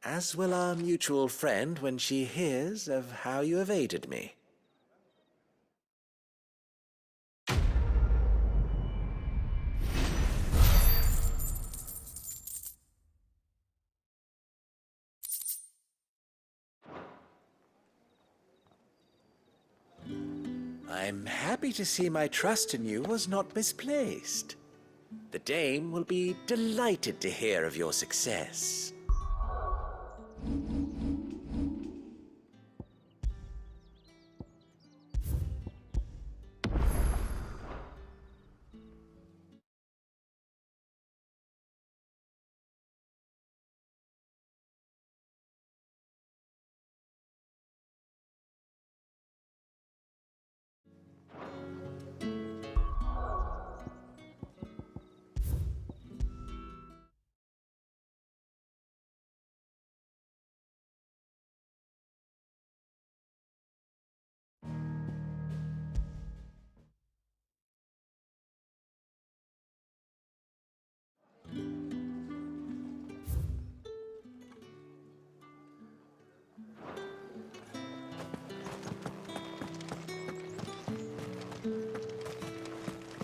as will our mutual friend when she hears of how you have aided me. I'm happy to see my trust in you was not misplaced. The dame will be delighted to hear of your success.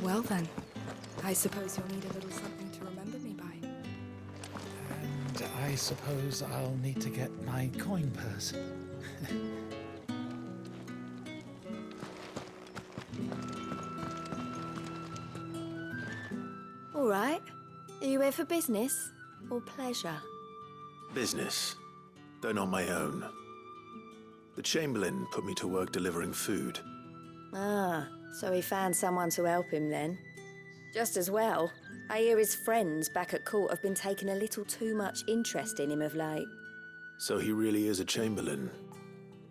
Well then, I suppose you'll need a little something to remember me by. And I suppose I'll need to get my coin purse. All right. Are you here for business or pleasure? Business, though not my own. The Chamberlain put me to work delivering food. Ah, so he found someone to help him then. Just as well. I hear his friends back at court have been taking a little too much interest in him of late. So he really is a Chamberlain.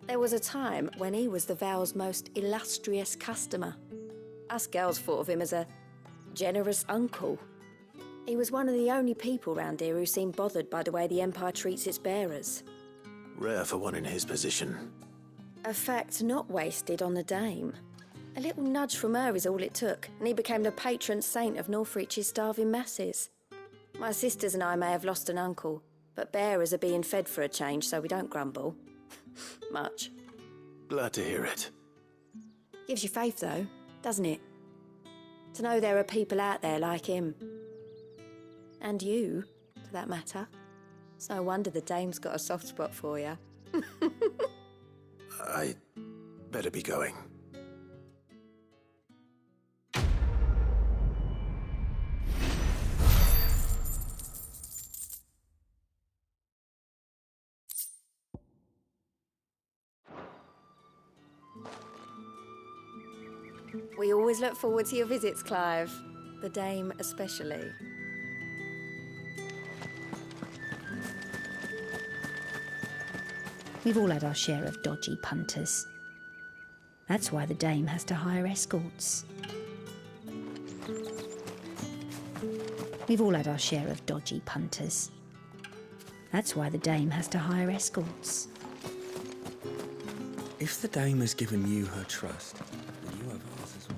There was a time when he was the Vale's most illustrious customer. Us girls thought of him as a generous uncle. He was one of the only people round here who seemed bothered by the way the Empire treats its bearers. Rare for one in his position. A fact not wasted on the dame. A little nudge from her is all it took, and he became the patron saint of Northreach's starving masses. My sisters and I may have lost an uncle, but bearers are being fed for a change, so we don't grumble. Much. Glad to hear it. Gives you faith, though, doesn't it? To know there are people out there like him. And you, for that matter. It's no wonder the dame's got a soft spot for you. I better be going. We always look forward to your visits, Clive. The dame especially. We've all had our share of dodgy punters. That's why the dame has to hire escorts. We've all had our share of dodgy punters. That's why the dame has to hire escorts. If the dame has given you her trust, then you have ours as well.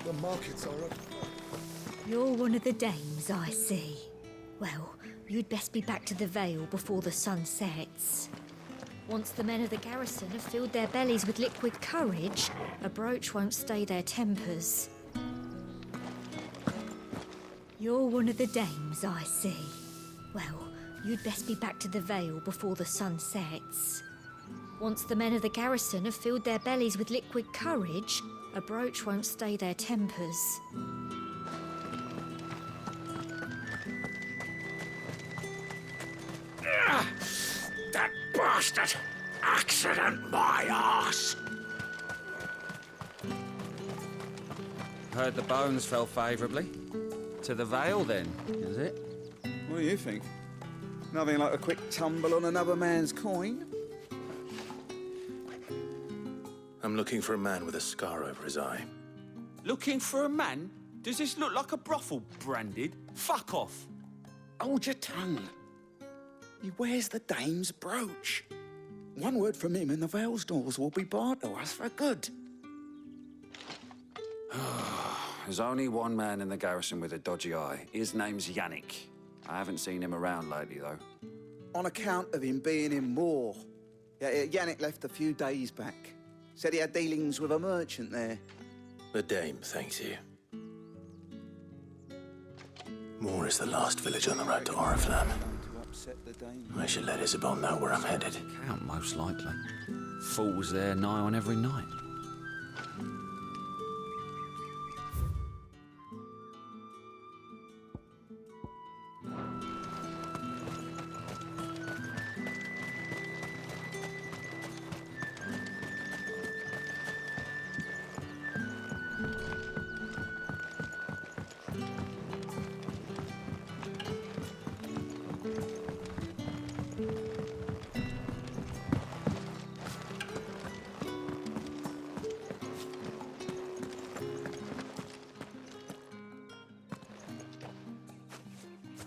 The markets are up. You're one of the dames, I see. Well, you'd best be back to the Vale before the sun sets. Once the men of the garrison have filled their bellies with liquid courage, a brooch won't stay their tempers. You're one of the dames, I see. Well, you'd best be back to the Vale before the sun sets. Once the men of the garrison have filled their bellies with liquid courage, a brooch won't stay their tempers. That bastard! Accident my arse! Heard the bones fell favourably. To the Vale, then, is it? What do you think? Nothing like a quick tumble on another man's coin? I'm looking for a man with a scar over his eye. Looking for a man? Does this look like a brothel branded? Fuck off. Hold your tongue. He wears the dame's brooch. One word from him and the Vale's doors will be barred to us for good. There's only one man in the garrison with a dodgy eye. His name's Yannick. I haven't seen him around lately, though. On account of him being in Moor. Yeah, Yannick left a few days back. Said he had dealings with a merchant there. The dame thanks you. Moor is the last village on the road to Oriflamme. I should let Isabel know where I'm headed. Count, most likely. Falls there nigh on every night.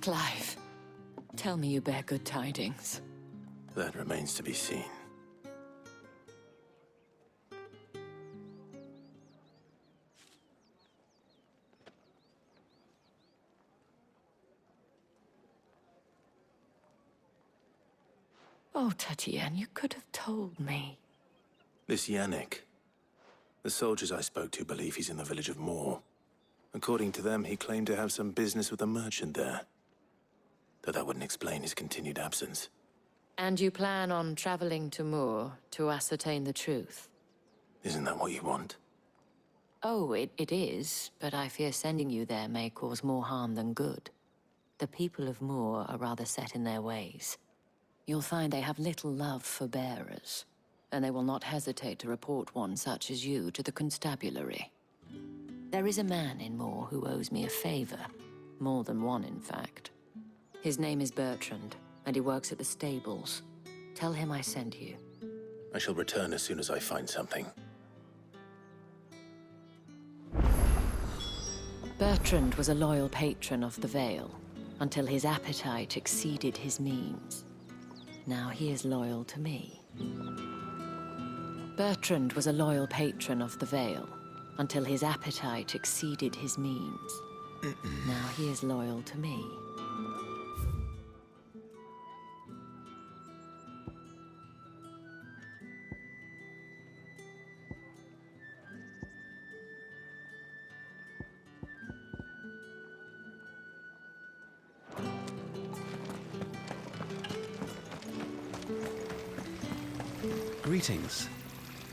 Clive, tell me you bear good tidings. That remains to be seen. Oh, Tatiane, you could have told me. This Yannick. The soldiers I spoke to believe he's in the village of Moor. According to them, he claimed to have some business with a merchant there. Though that wouldn't explain his continued absence. And you plan on traveling to Moor to ascertain the truth? Isn't that what you want? Oh, it is, but I fear sending you there may cause more harm than good. The people of Moor are rather set in their ways. You'll find they have little love for bearers, and they will not hesitate to report one such as you to the constabulary. There is a man in Moor who owes me a favor. More than one, in fact. His name is Bertrand, and he works at the stables. Tell him I sent you. I shall return as soon as I find something. Bertrand was a loyal patron of the Vale, until his appetite exceeded his means. Now he is loyal to me. Bertrand was a loyal patron of the Vale, until his appetite exceeded his means. Now he is loyal to me. Greetings.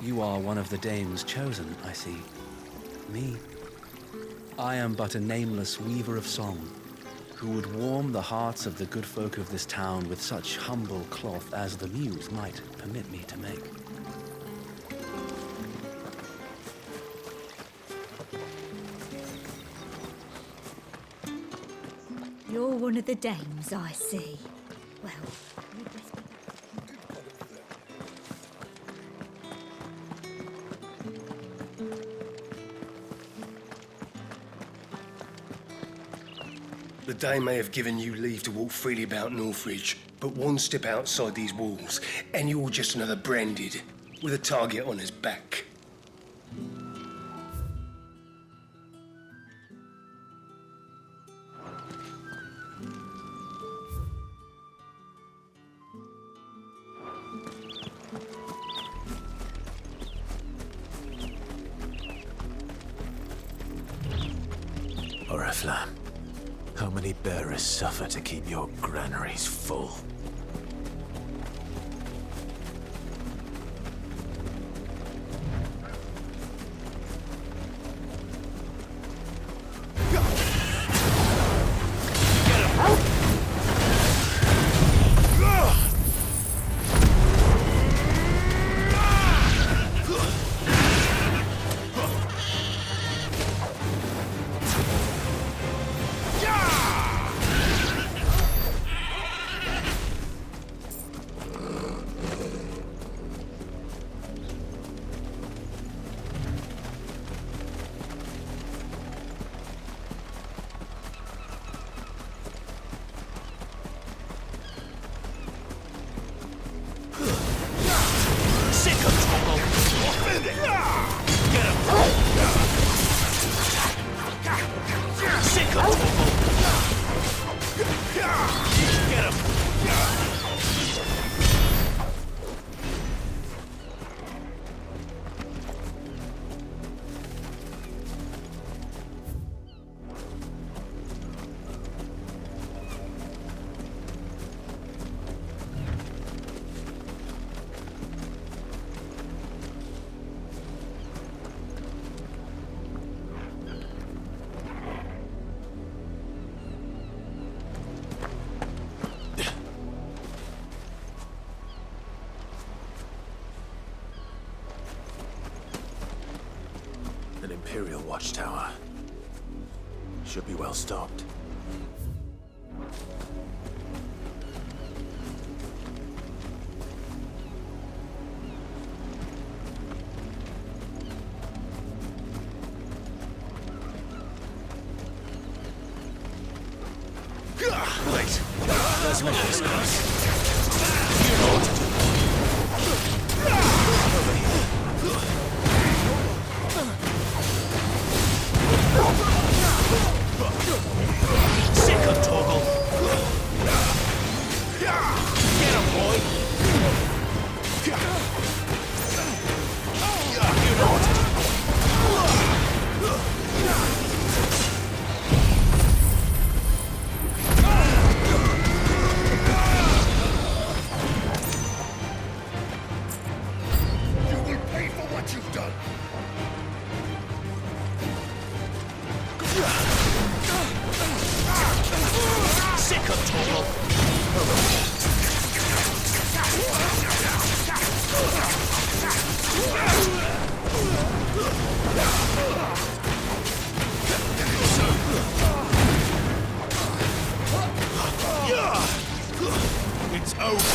You are one of the dames chosen, I see. Me? I am but a nameless weaver of song, who would warm the hearts of the good folk of this town with such humble cloth as the muse might permit me to make. You're one of the dames, I see. Well, you'd best be... The Dame may have given you leave to walk freely about Northridge, but one step outside these walls, and you're just another branded, with a target on his back. Oriflamme. How many bearers suffer to keep your granaries full? watchtower. Should be well stocked. Wait. Let's make this close. You know what to do. Over here. Sick of Torgal. Get him, boy. You know what to do. Sick of Torgal. It's over.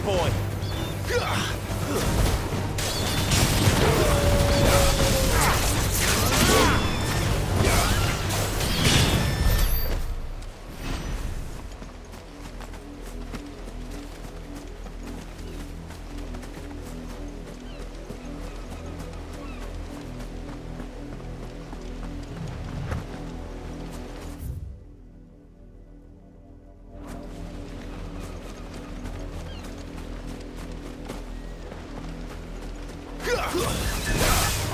boy!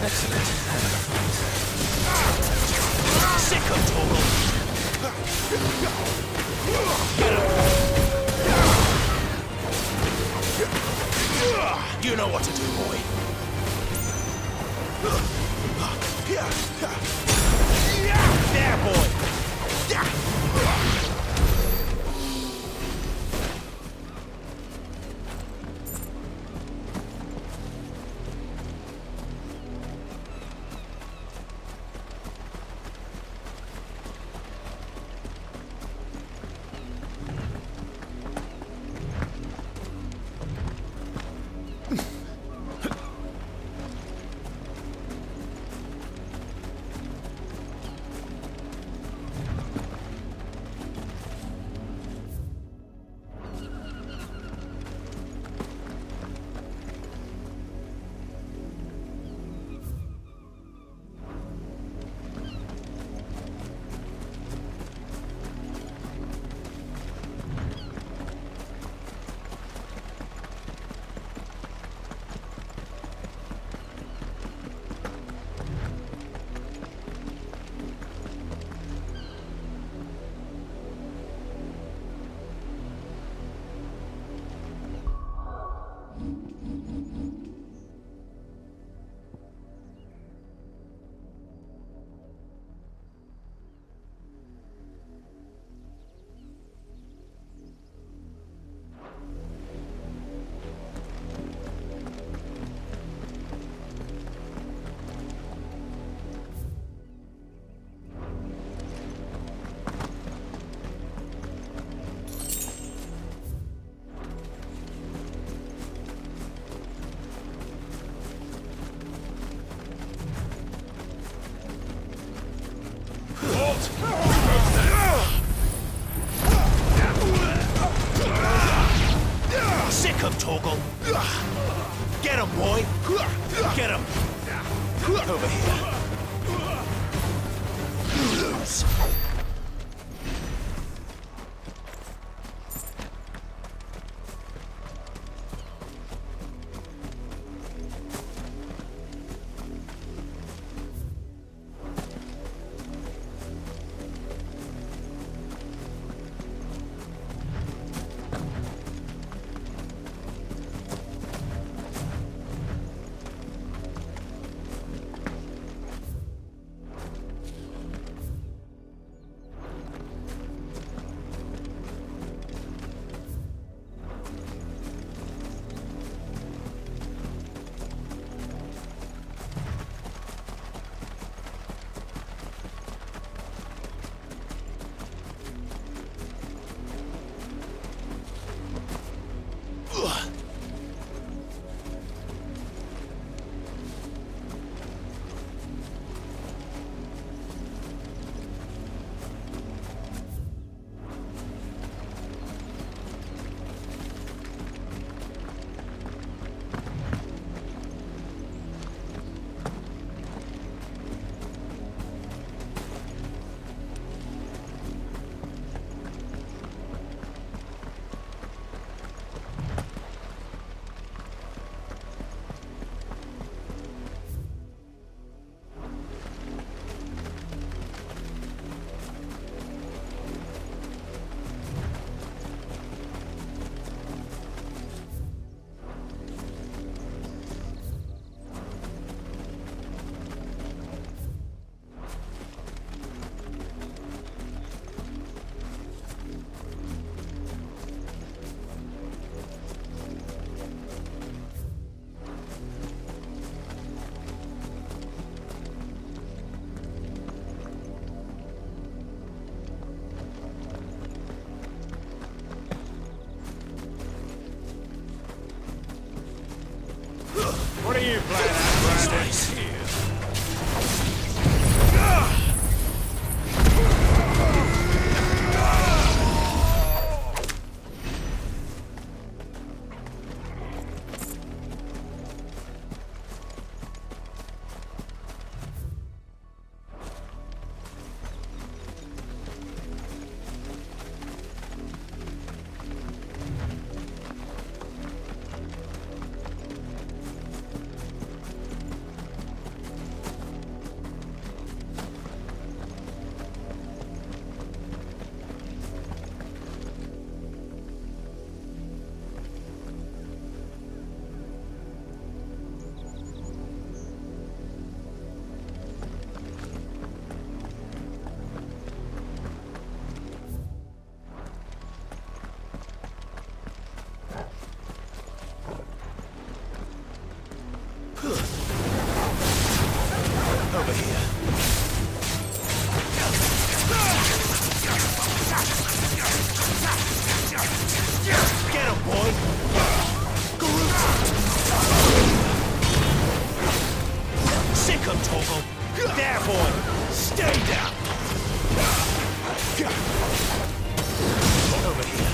Excellent. Sick of Torgal! You know what to do, boy. There, boy! Sick of Torgal! Get him, boy! Get him! Over here. Lose. What are you playing at, Brandon? Over here. Get him, boy! Sick him, Toggle! There, boy! Stay down! Over here.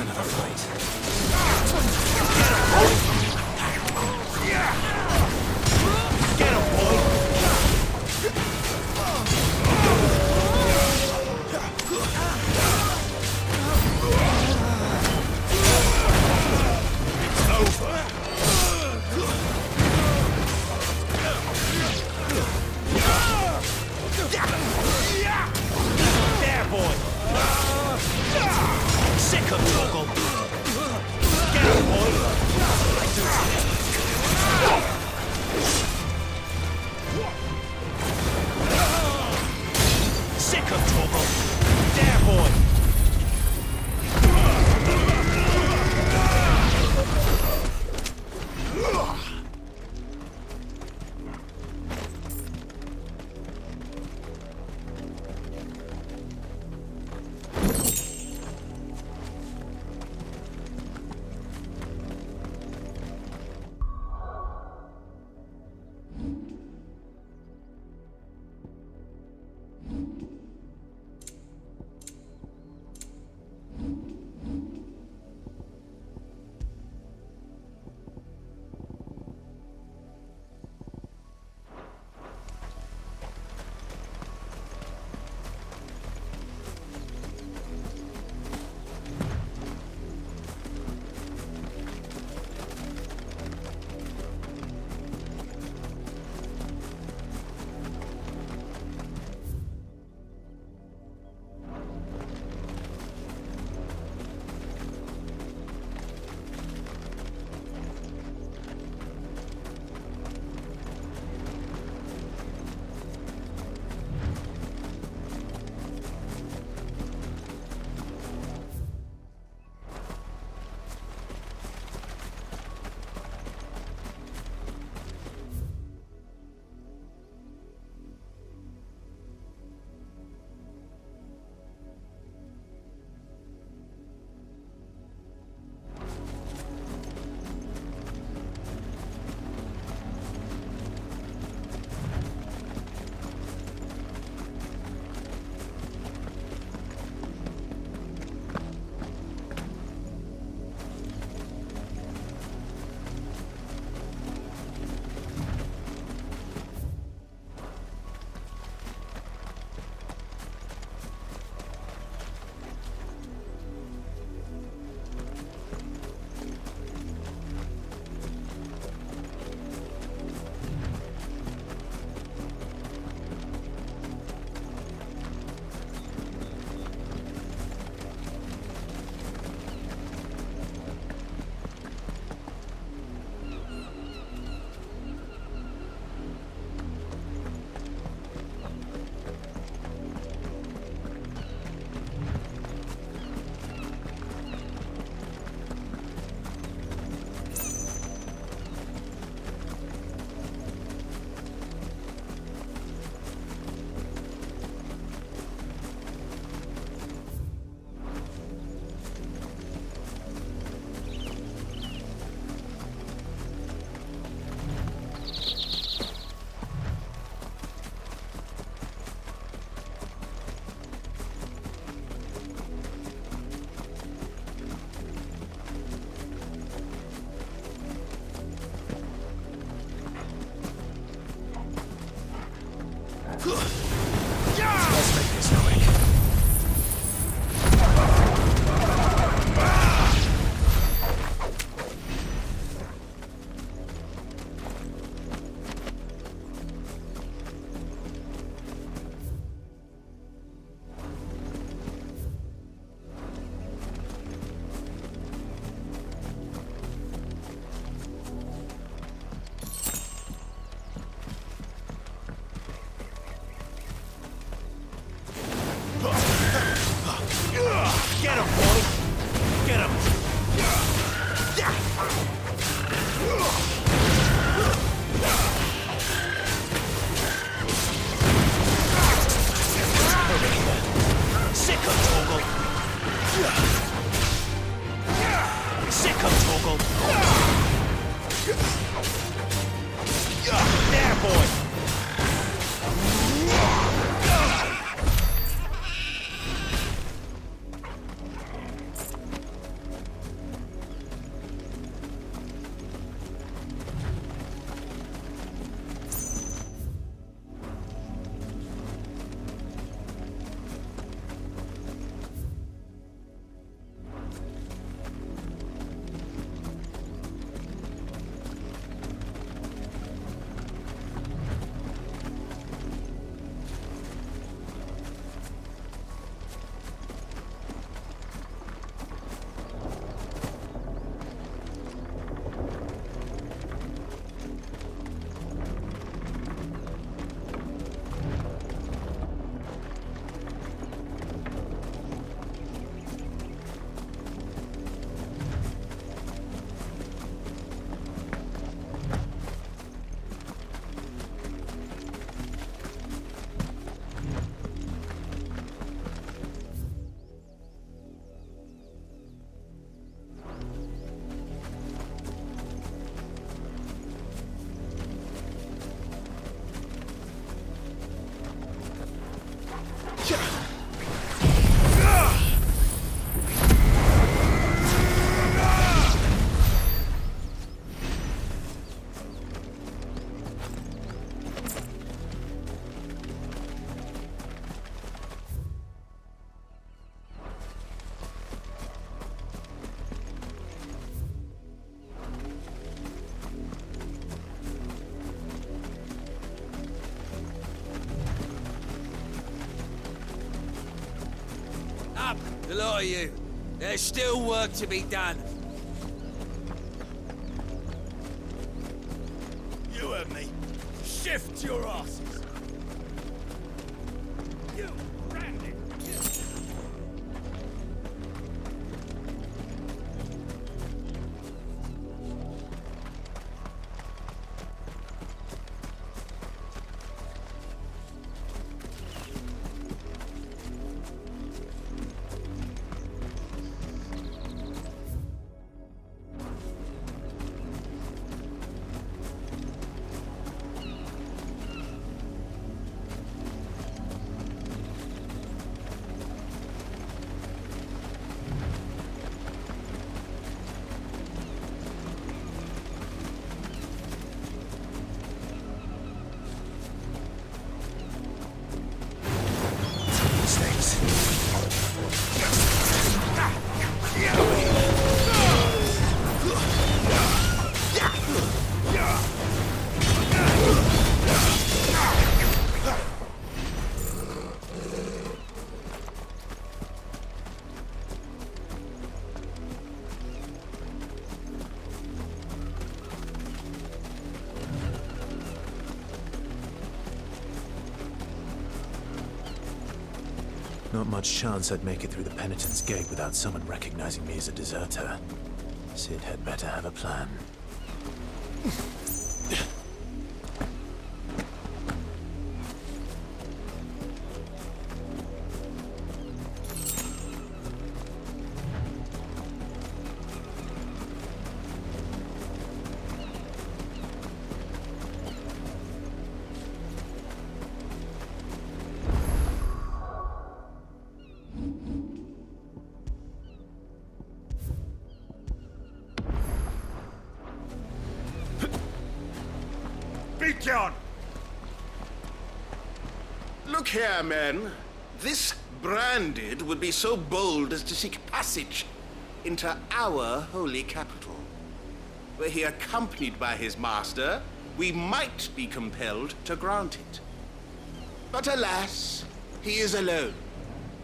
Another fight. Trouble. Get boy. Sick of trouble. There, boy. lot of you. There's still work to be done. You heard me. Shift your asses. You, Randy. Not much chance I'd make it through the Penitent's Gate without someone recognizing me as a deserter. Sid had better have a plan. John! Look here, men. This branded would be so bold as to seek passage into our holy capital. Were he accompanied by his master, we might be compelled to grant it. But alas, he is alone,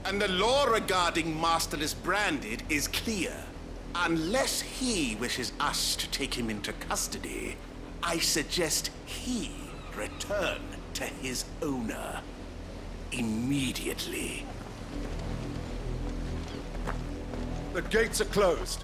and the law regarding masterless branded is clear. Unless he wishes us to take him into custody, I suggest he return to his owner immediately. The gates are closed.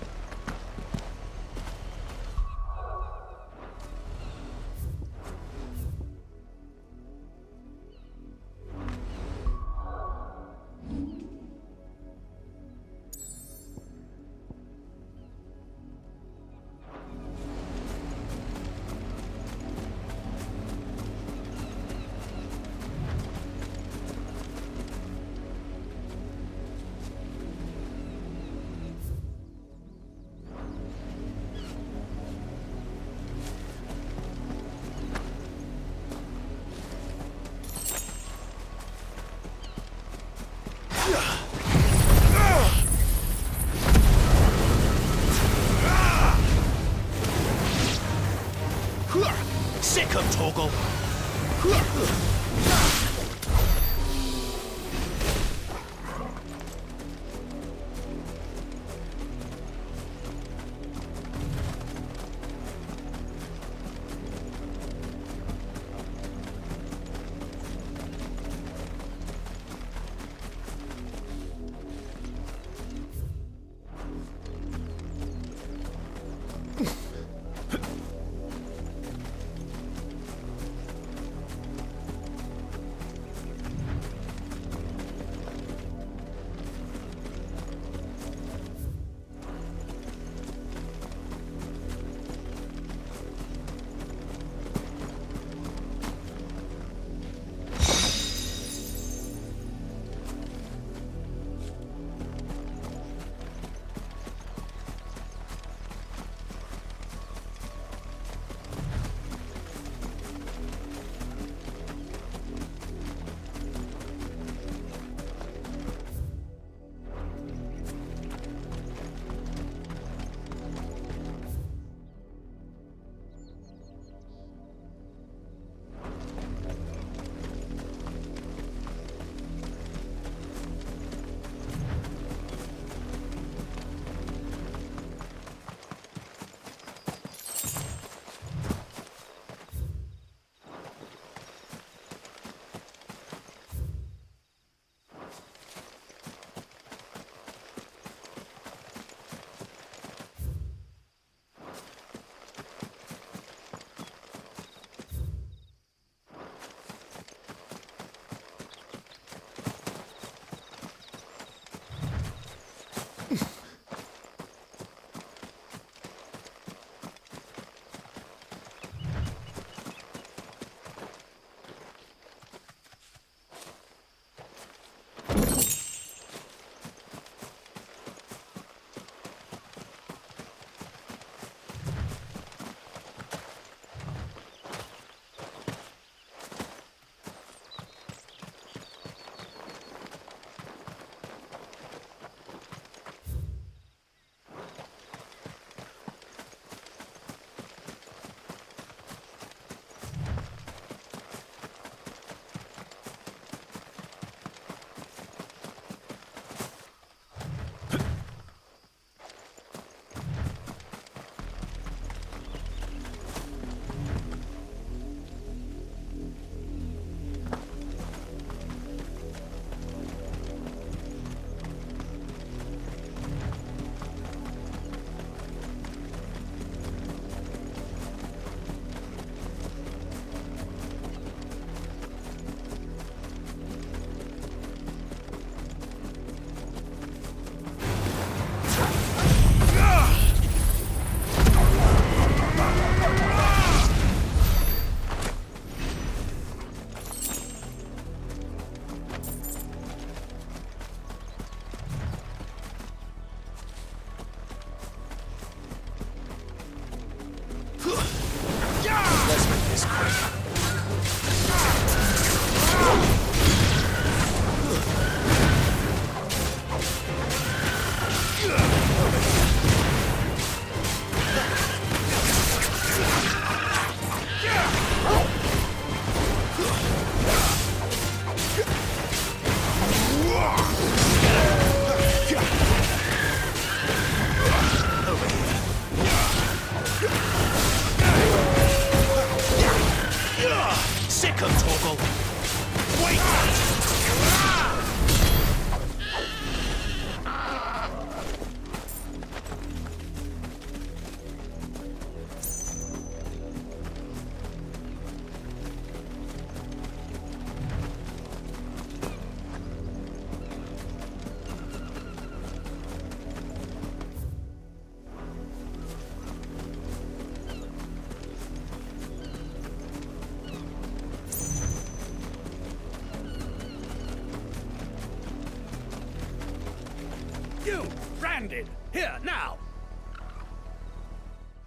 branded. Here, now.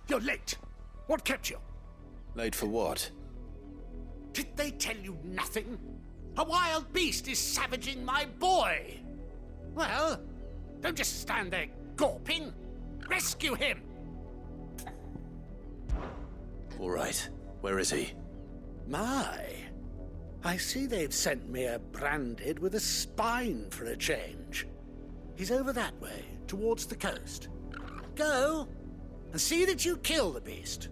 You're late. What kept you? Late for what? Did they tell you nothing? A wild beast is savaging my boy. Well, don't just stand there gawping. Rescue him. All right. Where is he? My. I see they've sent me a branded with a spine for a change. He's over that way, towards the coast. Go, and see that you kill the beast.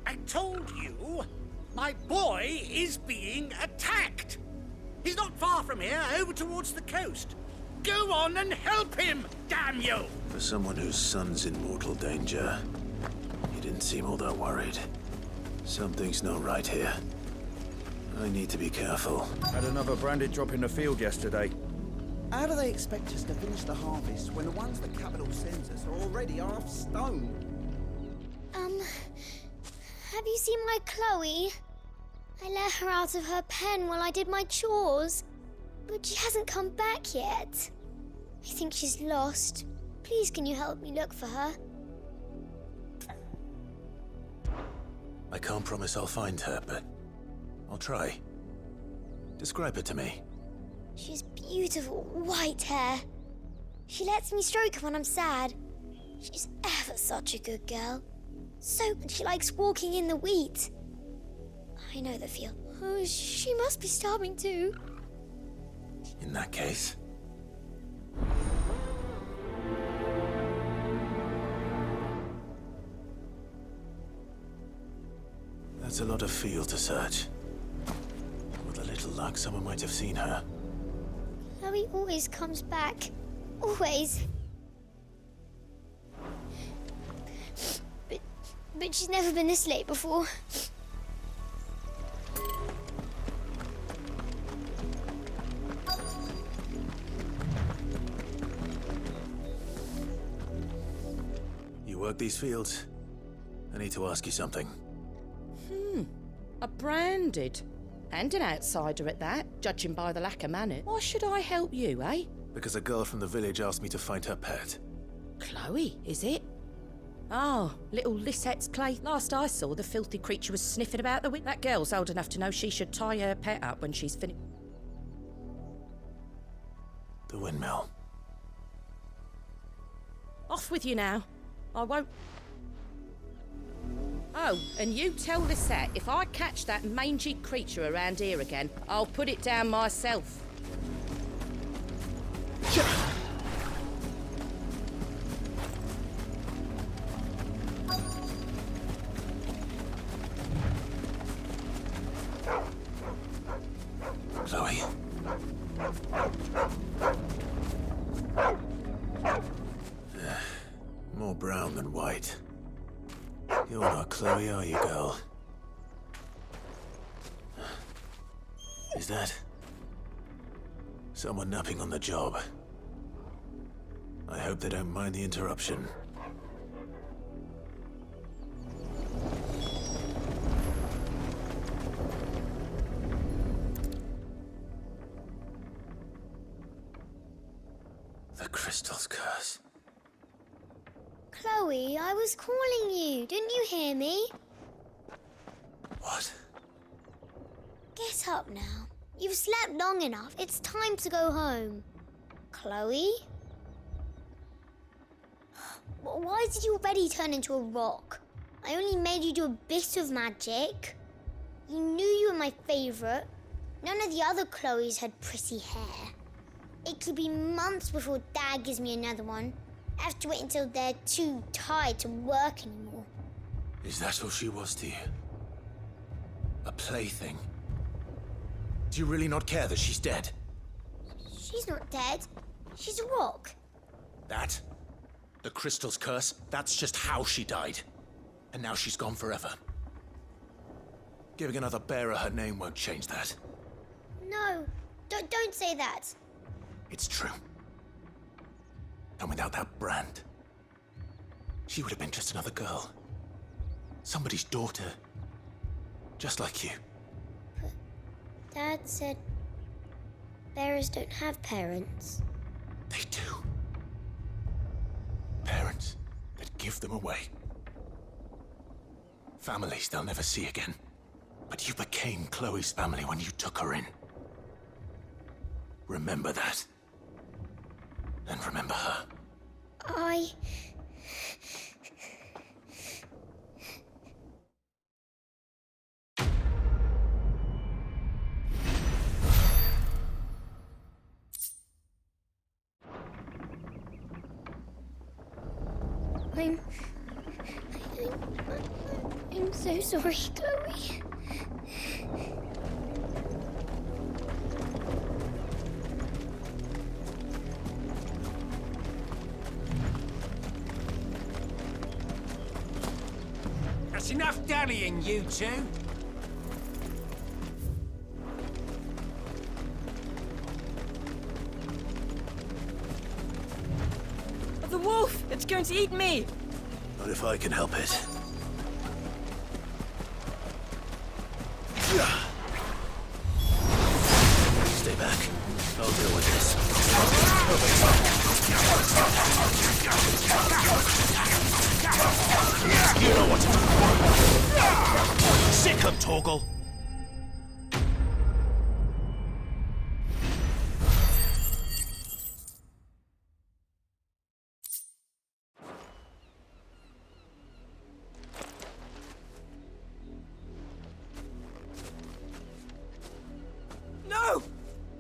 I told you, my boy is being attacked. He's not far from here, over towards the coast. Go on and help him, damn you! For someone whose son's in mortal danger, he didn't seem all that worried. Something's not right here. I need to be careful. Had another branded drop in the field yesterday. How do they expect us to finish the harvest when the ones the capital sends us are already half stone? Have you seen my Chloe? I let her out of her pen while I did my chores, but she hasn't come back yet. I think she's lost. Please, can you help me look for her? I can't promise I'll find her, but I'll try. Describe her to me. She's beautiful white hair. She lets me stroke her when I'm sad. She's ever such a good girl. So she likes walking in the wheat. I know the feel. Oh, she must be starving too. In that case... That's a lot of field to search. With a little luck, someone might have seen her. Chloe always comes back. Always. But she's never been this late before. You work these fields? I need to ask you something. A branded. And an outsider at that, judging by the lack of manners. Why should I help you, eh? Because a girl from the village asked me to find her pet. Chloe, is it? Oh, little Lisette's clay. Last I saw, the filthy creature was sniffing about the wind. That girl's old enough to know she should tie her pet up when she's finished. The windmill. Off with you now. I won't... Oh, and you tell Lisette, if I catch that mangy creature around here again, I'll put it down myself. Chloe? More brown than white. You're not Chloe, are you, girl? Is that... someone napping on the job? I hope they don't mind the interruption. The crystal's curse. Chloe, I was calling you. Didn't you hear me? What? Get up now. You've slept long enough. It's time to go home. Chloe? Why did you already turn into a rock? I only made you do a bit of magic. You knew you were my favourite. None of the other Chloes had pretty hair. It could be months before Dad gives me another one. I have to wait until they're too tired to work anymore. Is that all she was to you? A plaything? Do you really not care that she's dead? She's not dead. She's a rock. That? The crystal's curse? That's just how she died. And now she's gone forever. Giving another bearer her name won't change that. No, don't say that. It's true. And without that brand, She would have been just another girl. Somebody's daughter. Just like you. But Dad said bearers don't have parents. They do. Parents that give them away. Families they'll never see again. But you became Chloe's family when you took her in. Remember that. And remember her. I'm so sorry, Chloe. That's enough dallying, you two. The wolf! It's going to eat me! Not if I can help it. Stay back. I'll deal with this. You know what to do. Sick of Torgal. No!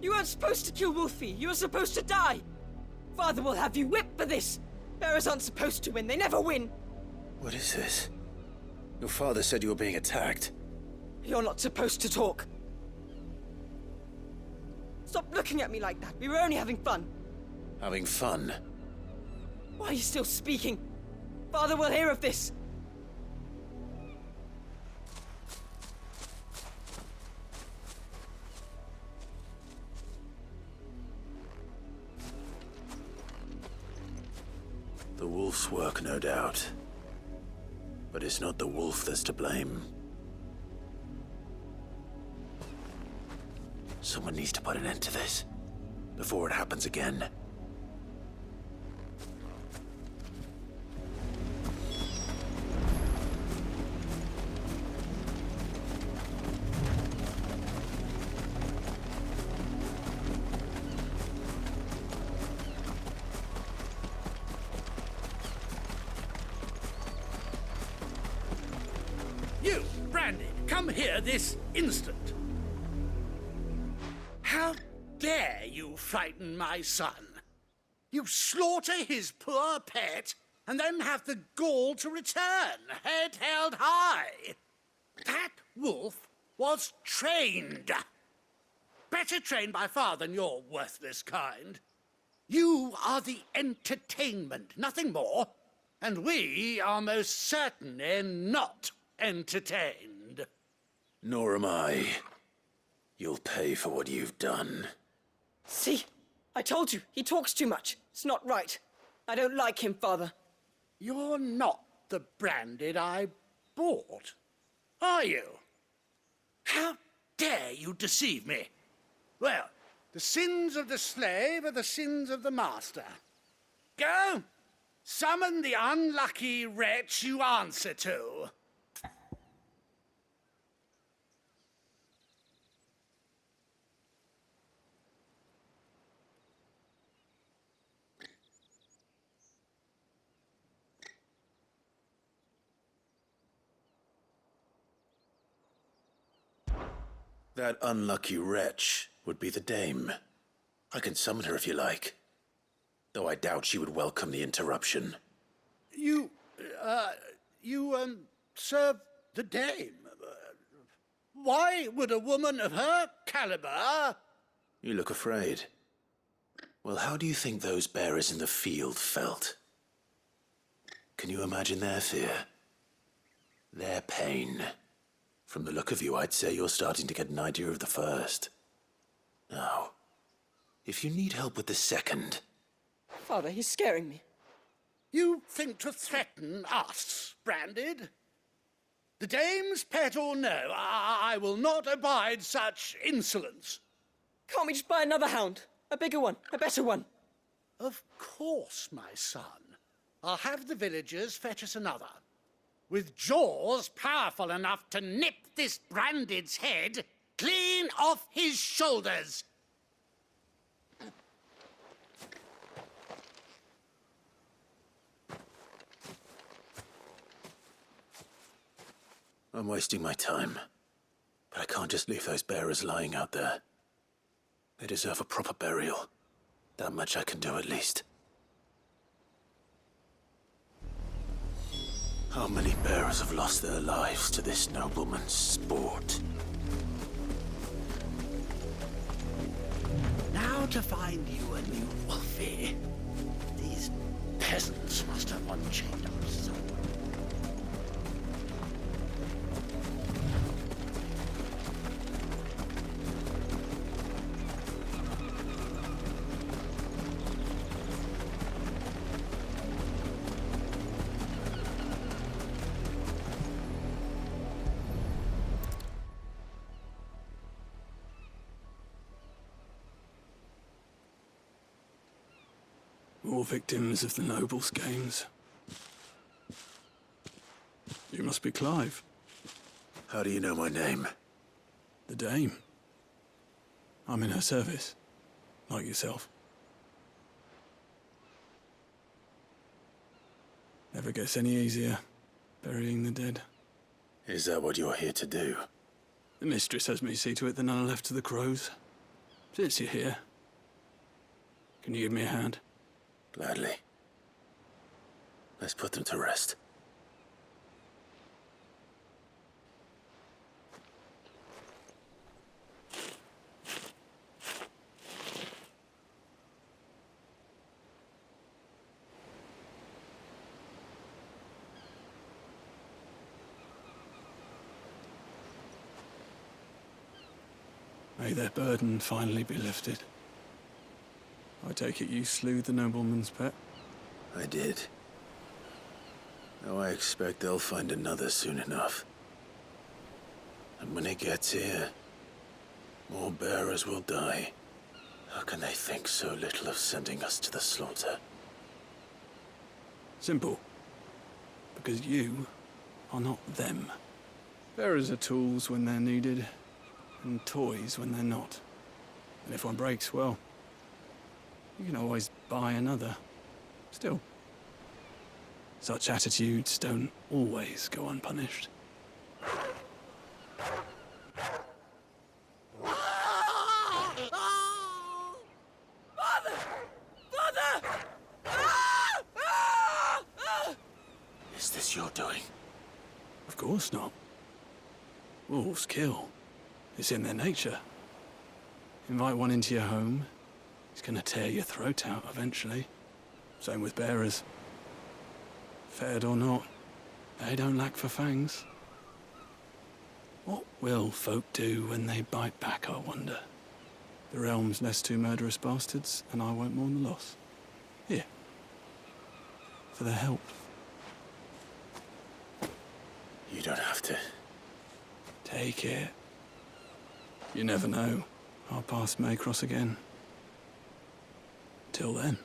You weren't supposed to kill Wolfie. You were supposed to die. Father will have you whipped for this. Bearers aren't supposed to win. They never win. What is this? Your father said you were being attacked. You're not supposed to talk. Stop looking at me like that. We were only having fun. Having fun? Why are you still speaking? Father will hear of this. The wolf's work, no doubt. But it's not the wolf that's to blame. Someone needs to put an end to this, before it happens again. You, Brandy, come here this instant. How dare you frighten my son? You slaughter his poor pet, and then have the gall to return, head held high. That wolf was trained. Better trained by far than your worthless kind. You are the entertainment, nothing more. And we are most certainly not entertained. Nor am I. You'll pay for what you've done. See? I told you, he talks too much. It's not right. I don't like him, Father. You're not the Branded I bought, are you? How dare you deceive me? Well, the sins of the slave are the sins of the master. Go, summon the unlucky wretch you answer to. That unlucky wretch would be the dame. I can summon her if you like. Though I doubt she would welcome the interruption. You serve the dame. Why would a woman of her caliber... You look afraid. Well, how do you think those bearers in the field felt? Can you imagine their fear? Their pain? From the look of you, I'd say you're starting to get an idea of the first. Now, if you need help with the second... Father, he's scaring me. You think to threaten us, Branded? The dame's pet or no, I will not abide such insolence. Can't we just buy another hound? A bigger one, a better one. Of course, my son. I'll have the villagers fetch us another. With jaws powerful enough to nip this Branded's head clean off his shoulders. I'm wasting my time. But I can't just leave those bearers lying out there. They deserve a proper burial. That much I can do at least. How many bearers have lost their lives to this nobleman's sport? Now to find you a new Wolfie. These peasants must have unchained us somewhere. All victims of the nobles' games. You must be Clive. How do you know my name? The Dame. I'm in her service, like yourself. Never gets any easier, burying the dead. Is that what you're here to do? The mistress has me see to it that none are left to the crows. Since you're here, can you give me a hand? Gladly. Let's put them to rest. May their burden finally be lifted. I take it you slew the nobleman's pet? I did. Now I expect they'll find another soon enough. And when it gets here, more bearers will die. How can they think so little of sending us to the slaughter? Simple. Because you are not them. Bearers are tools when they're needed, and toys when they're not. And if one breaks, well, you can always buy another. Still, such attitudes don't always go unpunished. Father! Father! Is this your doing? Of course not. Wolves kill. It's in their nature. Invite one into your home, he's gonna tear your throat out eventually. Same with bearers. Fed or not, they don't lack for fangs. What will folk do when they bite back, I wonder? The realm's less two murderous bastards, and I won't mourn the loss. Here. For their help. You don't have to. Take it. You never know. Our paths may cross again. Till then.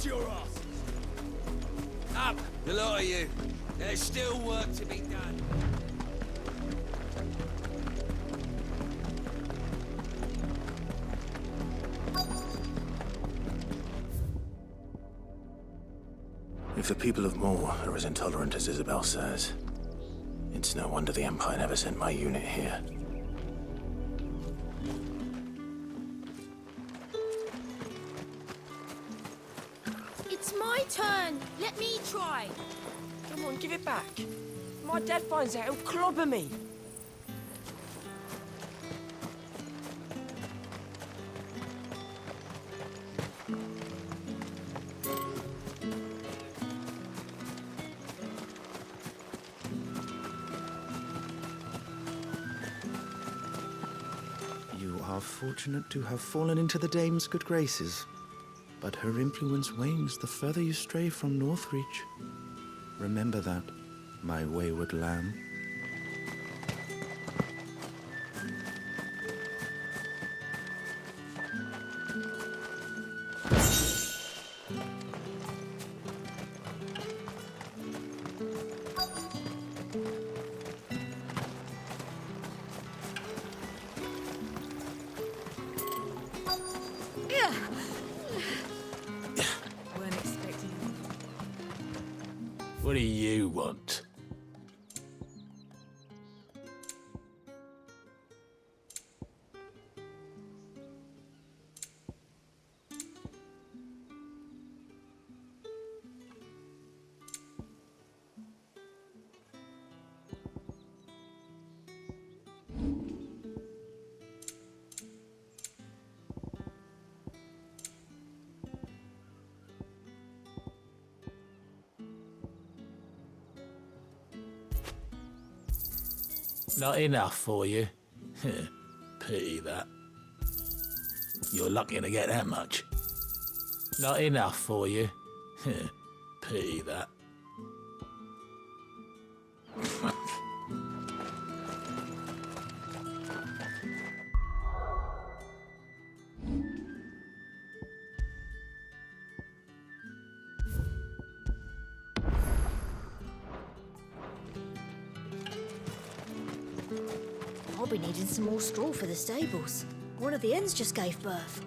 Shut your ass! Up, the lot of you. There's still work to be done. If the people of Moor are as intolerant as Isabel says, it's no wonder the Empire never sent my unit here. It's my turn. Let me try. Come on, give it back. If my dad finds out, he'll clobber me. You are fortunate to have fallen into the dame's good graces, but her influence wanes the further you stray from Northreach. Remember that, my wayward lamb. Weren't expecting it. What do you want? Not enough for you? Pity that. You're lucky to get that much. Not enough for you? Pity that. I'll be needing some more straw for the stables. One of the hens just gave birth.